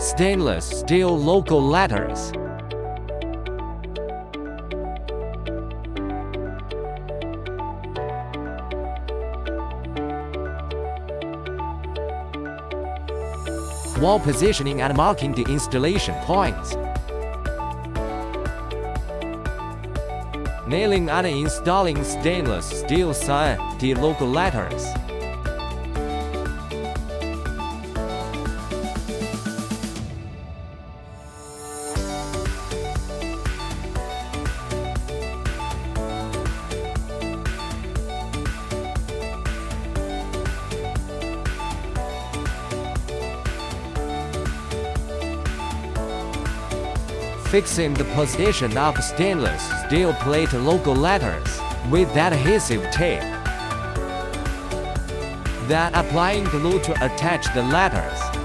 Stainless steel logo letters. Wall positioning and marking the installation points. Nailing and installing stainless steel sign, the logo letters. Fixing the position of stainless steel plate logo letters with adhesive tape. Then applying glue to attach the letters.